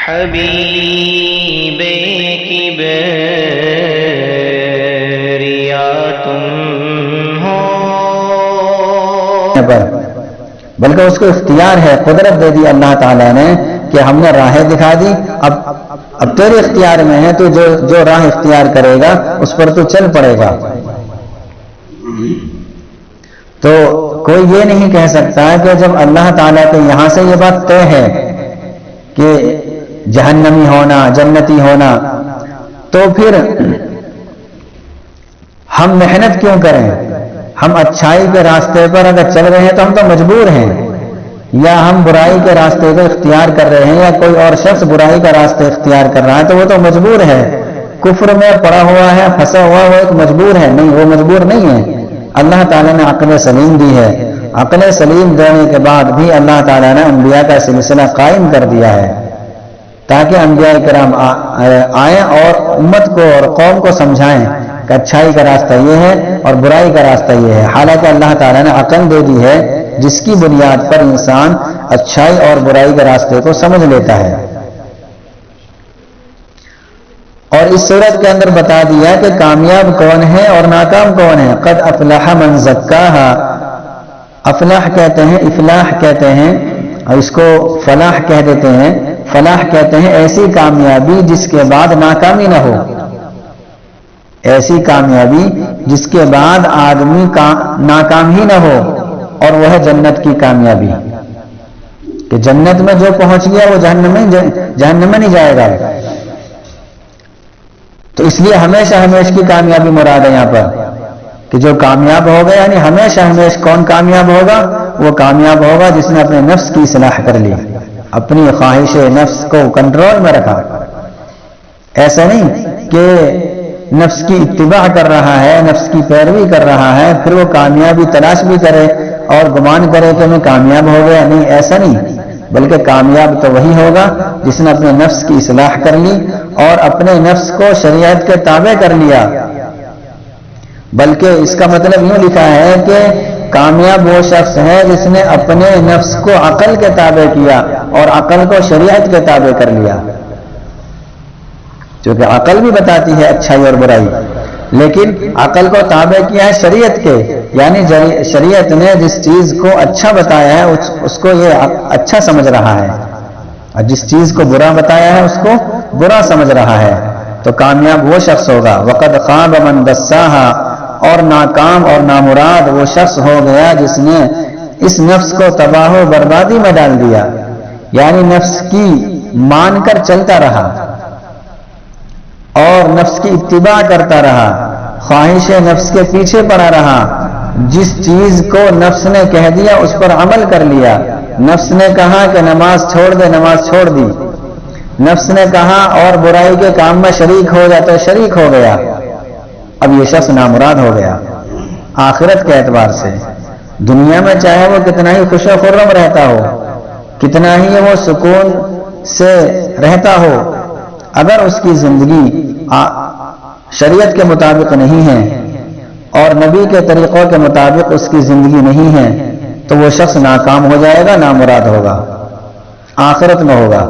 حبیب کبریا تم ہو، بلکہ اس کو اختیار ہے، قدرت دے دی اللہ تعالیٰ نے کہ ہم نے راہیں دکھا دی، اب تیرے اختیار میں ہے، تو جو راہ اختیار کرے گا اس پر تو چل پڑے گا۔ تو کوئی یہ نہیں کہہ سکتا کہ جب اللہ تعالیٰ کے یہاں سے یہ بات طے ہے کہ جہنمی ہونا، جنتی ہونا، تو پھر ہم محنت کیوں کریں؟ ہم اچھائی کے راستے پر اگر چل رہے ہیں تو ہم تو مجبور ہیں، یا ہم برائی کے راستے کو اختیار کر رہے ہیں، یا کوئی اور شخص برائی کا راستہ اختیار کر رہا ہے تو وہ تو مجبور ہے، کفر میں پڑا ہوا ہے، پھنسا ہوا وہ ایک مجبور ہے، نہیں وہ مجبور نہیں ہے۔ اللہ تعالیٰ نے عقل سلیم دی ہے، عقل سلیم دینے کے بعد بھی اللہ تعالیٰ نے انبیاء کا سلسلہ قائم کر دیا ہے تاکہ انبیاء کرام آئیں اور امت کو اور قوم کو سمجھائیں کہ اچھائی کا راستہ یہ ہے اور برائی کا راستہ یہ ہے۔ حالانکہ اللہ تعالیٰ نے عقل دے دی ہے جس کی بنیاد پر انسان اچھائی اور برائی کے راستے کو سمجھ لیتا ہے، اور اس صورت کے اندر بتا دیا کہ کامیاب کون ہے اور ناکام کون ہے۔ قد افلح من زکاہا، افلاح کہتے ہیں، افلاح کہتے ہیں، اور اس کو فلاح کہہ دیتے ہیں۔ فلاح کہتے ہیں ایسی کامیابی جس کے بعد ناکامی نہ ہو، ایسی کامیابی جس کے بعد آدمی ناکام ہی نہ ہو، اور وہ ہے جنت کی کامیابی، کہ جنت میں جو پہنچ گیا وہ جہنم میں نہیں جائے گا۔ تو اس لیے ہمیشہ ہمیشہ کی کامیابی مراد ہے یہاں پر، کہ جو کامیاب ہوگا، یعنی ہمیشہ ہمیشہ کون کامیاب ہوگا؟ وہ کامیاب ہوگا جس نے اپنے نفس کی اصلاح کر لی، اپنی خواہش نفس کو کنٹرول میں رکھا۔ ایسا نہیں کہ نفس کی اتباع کر رہا ہے، نفس کی پیروی کر رہا ہے، پھر وہ کامیابی تلاش بھی کرے اور گمان کرے کہ میں کامیاب ہو گیا، نہیں، ایسا نہیں، بلکہ کامیاب تو وہی ہوگا جس نے اپنے نفس کی اصلاح کر لی اور اپنے نفس کو شریعت کے تابع کر لیا۔ بلکہ اس کا مطلب یوں لکھا ہے کہ کامیاب وہ شخص ہے جس نے اپنے نفس کو عقل کے تابع کیا اور عقل کو شریعت کے تابع کر لیا، کیونکہ عقل بھی بتاتی ہے اچھائی اور برائی، لیکن عقل کو تابع کیا ہے شریعت کے، یعنی شریعت نے جس چیز کو اچھا بتایا ہے اس کو یہ اچھا سمجھ رہا ہے، اور جس چیز کو برا بتایا ہے اس کو برا سمجھ رہا ہے، تو کامیاب وہ شخص ہوگا۔ وقد خاب من دساہا، اور ناکام اور نامراد وہ شخص ہو گیا جس نے اس نفس کو تباہ و بربادی میں ڈال دیا، یعنی نفس کی مان کر چلتا رہا اور نفس کی اتباع کرتا رہا، خواہش نفس کے پیچھے پڑا رہا، جس چیز کو نفس نے کہہ دیا اس پر عمل کر لیا۔ نفس نے کہا کہ نماز چھوڑ دے، نماز چھوڑ دی، نفس نے کہا اور برائی کے کام میں شریک ہو جا تو شریک ہو گیا، اب یہ شخص نامراد ہو گیا آخرت کے اعتبار سے۔ دنیا میں چاہے وہ کتنا ہی خوش و خرم رہتا ہو، کتنا ہی وہ سکون سے رہتا ہو، اگر اس کی زندگی شریعت کے مطابق نہیں ہے اور نبی کے طریقوں کے مطابق اس کی زندگی نہیں ہے تو وہ شخص ناکام ہو جائے گا، نامراد ہوگا، آخرت میں ہوگا۔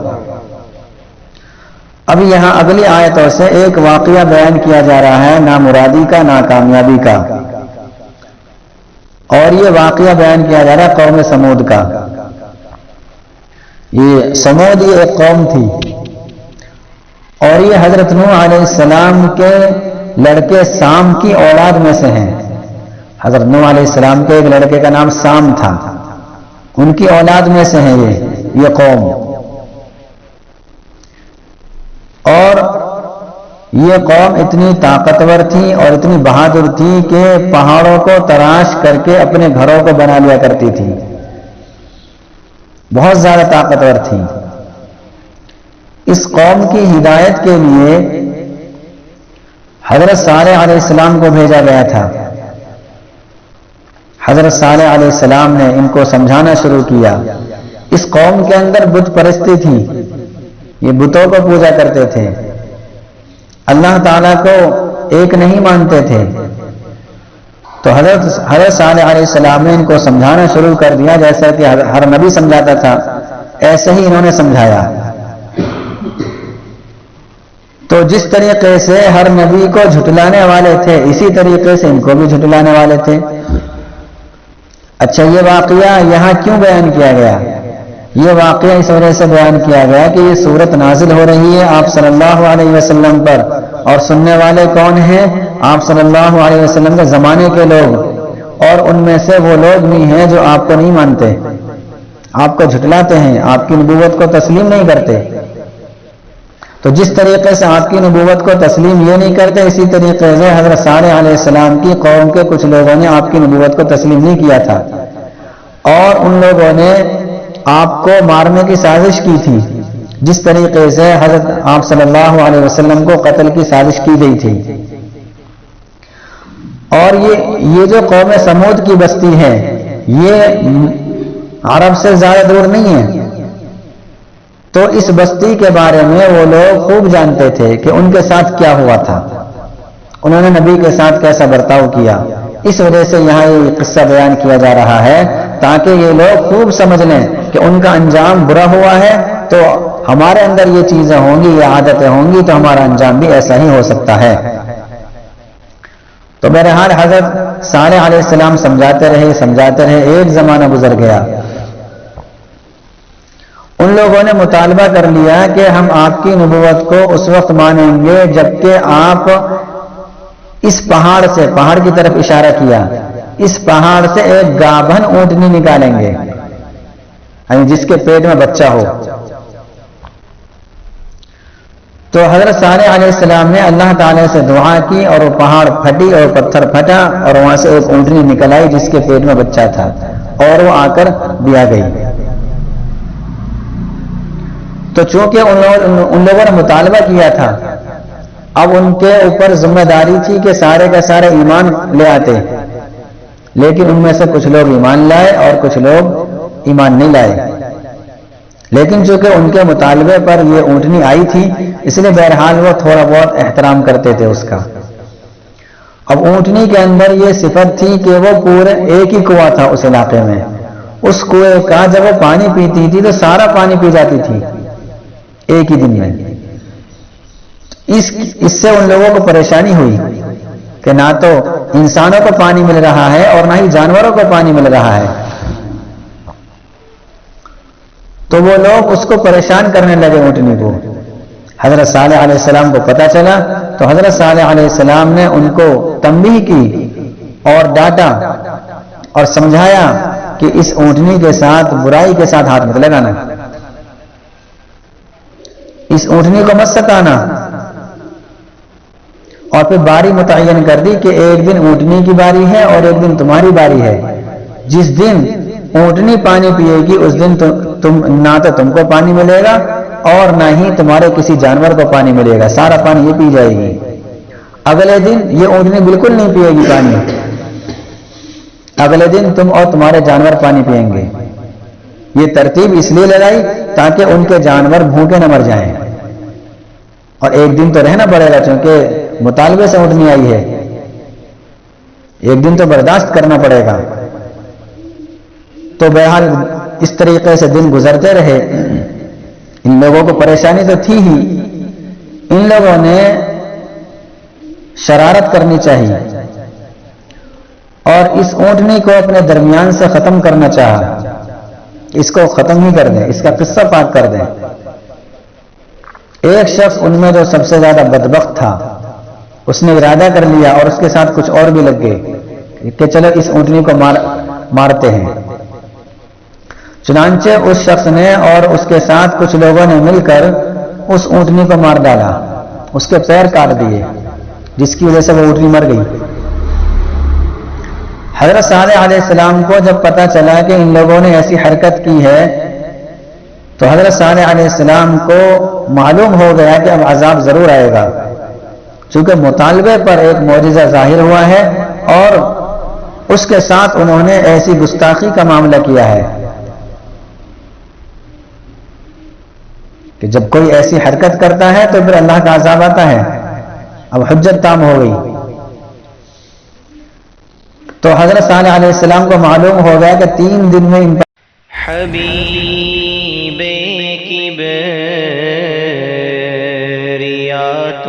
اب یہاں اگلی آیتوں سے ایک واقعہ بیان کیا جا رہا ہے نامرادی کا، ناکامیابی کا، اور یہ واقعہ بیان کیا جا رہا ہے قوم سمود کا۔ یہ سمود یہ ایک قوم تھی، اور یہ حضرت نوح علیہ السلام کے لڑکے سام کی اولاد میں سے ہیں۔ حضرت نوح علیہ السلام کے ایک لڑکے کا نام سام تھا، ان کی اولاد میں سے ہیں یہ قوم، اور یہ قوم اتنی طاقتور تھی اور اتنی بہادر تھی کہ پہاڑوں کو تراش کر کے اپنے گھروں کو بنا لیا کرتی تھی، بہت زیادہ طاقتور تھی۔ اس قوم کی ہدایت کے لیے حضرت صالح علیہ السلام کو بھیجا گیا تھا۔ حضرت صالح علیہ السلام نے ان کو سمجھانا شروع کیا۔ اس قوم کے اندر بت پرستی تھی، یہ بتوں کو پوجا کرتے تھے، اللہ تعالیٰ کو ایک نہیں مانتے تھے۔ تو حضرت صالح علیہ السلام نے ان کو سمجھانا شروع کر دیا، جیسا کہ ہر نبی سمجھاتا تھا ایسے ہی انہوں نے سمجھایا۔ تو جس طریقے سے ہر نبی کو جھٹلانے والے تھے اسی طریقے سے ان کو بھی جھٹلانے والے تھے. اچھا، یہ واقعہ یہاں کیوں بیان کیا گیا؟ یہ واقعہ اس وجہ سے بیان کیا گیا کہ یہ صورت نازل ہو رہی ہے آپ صلی اللہ علیہ وسلم پر، اور سننے والے کون ہیں؟ آپ صلی اللہ علیہ وسلم کے زمانے کے لوگ، اور ان میں سے وہ لوگ بھی ہیں جو آپ کو نہیں مانتے، آپ کو جھٹلاتے ہیں، آپ کی نبوت کو تسلیم نہیں کرتے. تو جس طریقے سے آپ کی نبوت کو تسلیم یہ نہیں کرتے، اسی طریقے سے حضرت صالح علیہ السلام کی قوم کے کچھ لوگوں نے آپ کی نبوت کو تسلیم نہیں کیا تھا، اور ان لوگوں نے آپ کو مارنے کی سازش کی تھی، جس طریقے سے حضرت آپ صلی اللہ علیہ وسلم کو قتل کی سازش کی گئی تھی. اور یہ جو قوم سمود کی بستی ہے یہ عرب سے زیادہ دور نہیں ہے، تو اس بستی کے بارے میں وہ لوگ خوب جانتے تھے کہ ان کے ساتھ کیا ہوا تھا، انہوں نے نبی کے ساتھ کیسا برتاؤ کیا. اس وجہ سے یہاں یہ قصہ بیان کیا جا رہا ہے تاکہ یہ لوگ خوب سمجھ لیں کہ ان کا انجام برا ہوا ہے، تو ہمارے اندر یہ چیزیں ہوں گی، یہ عادتیں ہوں گی، تو ہمارا انجام بھی ایسا ہی ہو سکتا ہے. تو بہرحال حضرت صالح علیہ السلام سمجھاتے رہے، ایک زمانہ گزر گیا. ان لوگوں نے مطالبہ کر لیا کہ ہم آپ کی نبوت کو اس وقت مانیں گے جبکہ آپ اس پہاڑ سے، پہاڑ کی طرف اشارہ کیا، اس پہاڑ سے ایک گابھن اونٹنی نکالیں گے، یعنی جس کے پیٹ میں بچہ ہو. تو حضرت صالح علیہ السلام نے اللہ تعالی سے دعا کی، اور وہ پہاڑ پھٹی اور پتھر پھٹا، اور وہاں سے ایک اونٹنی نکل آئی جس کے پیٹ میں بچہ تھا، اور وہ آ کر دیا گئی. تو چونکہ ان لوگوں نے مطالبہ کیا تھا، اب ان کے اوپر ذمہ داری تھی کہ سارے کا سارے ایمان لے آتے، لیکن ان میں سے کچھ لوگ ایمان لائے اور کچھ لوگ ایمان نہیں لائے. لیکن چونکہ ان کے مطالبے پر یہ اونٹنی آئی تھی، اس لیے بہرحال وہ تھوڑا بہت احترام کرتے تھے اس کا. اب اونٹنی کے اندر یہ صفت تھی کہ وہ پورے ایک ہی کنواں تھا اس علاقے میں، اس کنویں کا جب وہ پانی پیتی تھی تو سارا پانی پی جاتی تھی ایک ہی دن میں. اس سے ان لوگوں کو پریشانی ہوئی کہ نہ تو انسانوں کو پانی مل رہا ہے اور نہ ہی جانوروں کو پانی مل رہا ہے. تو وہ لوگ اس کو پریشان کرنے لگے اونٹنی کو. حضرت صالح علیہ السلام کو پتہ چلا تو حضرت صالح علیہ السلام نے ان کو تنبیہ کی اور ڈانٹا اور سمجھایا کہ اس اونٹنی کے ساتھ برائی کے ساتھ ہاتھ مت لگانا، اس اونٹنی کو مت ستانا. اور پھر باری متعین کر دی کہ ایک دن اونٹنی کی باری ہے اور ایک دن تمہاری باری ہے. جس دن اونٹنی پانی پیے گی اس دن نہ تو تم کو پانی ملے گا اور نہ ہی تمہارے کسی جانور کو پانی ملے گا، سارا پانی یہ پی جائے گی. اگلے دن یہ اونٹنی بالکل نہیں پیے گی پانی، اگلے دن تم اور تمہارے جانور پانی پیئیں گے. یہ ترتیب اس لیے لگائی تاکہ ان کے جانور بھوکے نہ مر جائیں، اور ایک دن تو رہنا پڑے گا چونکہ مطالبے سے اونٹنی آئی ہے، ایک دن تو برداشت کرنا پڑے گا. تو بہرحال اس طریقے سے دن گزرتے رہے. ان لوگوں کو پریشانی تو تھی ہی، ان لوگوں نے شرارت کرنی چاہیے اور اس اونٹنی کو اپنے درمیان سے ختم کرنا چاہا. اس کو ختم ہی کر دیں، اس کا قصہ پاک کر دیں. ایک شخص ان میں جو سب سے زیادہ بدبخت تھا اس نے ارادہ کر لیا، اور اس کے ساتھ کچھ اور بھی لگ گئے کہ چلو اس اونٹنی کو مارتے ہیں. چنانچہ اس شخص نے اور اس کے ساتھ کچھ لوگوں نے مل کر اس اونٹنی کو مار ڈالا، اس کے پیر کاٹ دیے، جس کی وجہ سے وہ اونٹنی مر گئی. حضرت صالح علیہ السلام کو جب پتا چلا کہ ان لوگوں نے ایسی حرکت کی ہے تو حضرت صالح علیہ السلام کو معلوم ہو گیا کہ اب عذاب ضرور آئے گا، چونکہ مطالبے پر ایک معجزہ ظاہر ہوا ہے اور اس کے ساتھ انہوں نے ایسی گستاخی کا معاملہ کیا ہے کہ جب کوئی ایسی حرکت کرتا ہے تو پھر اللہ کا عذاب آتا ہے. اب حجت تام ہو گئی. تو حضرت صالح علیہ السلام کو معلوم ہو گیا کہ 3 دن میں ان پر حبیب کی بریات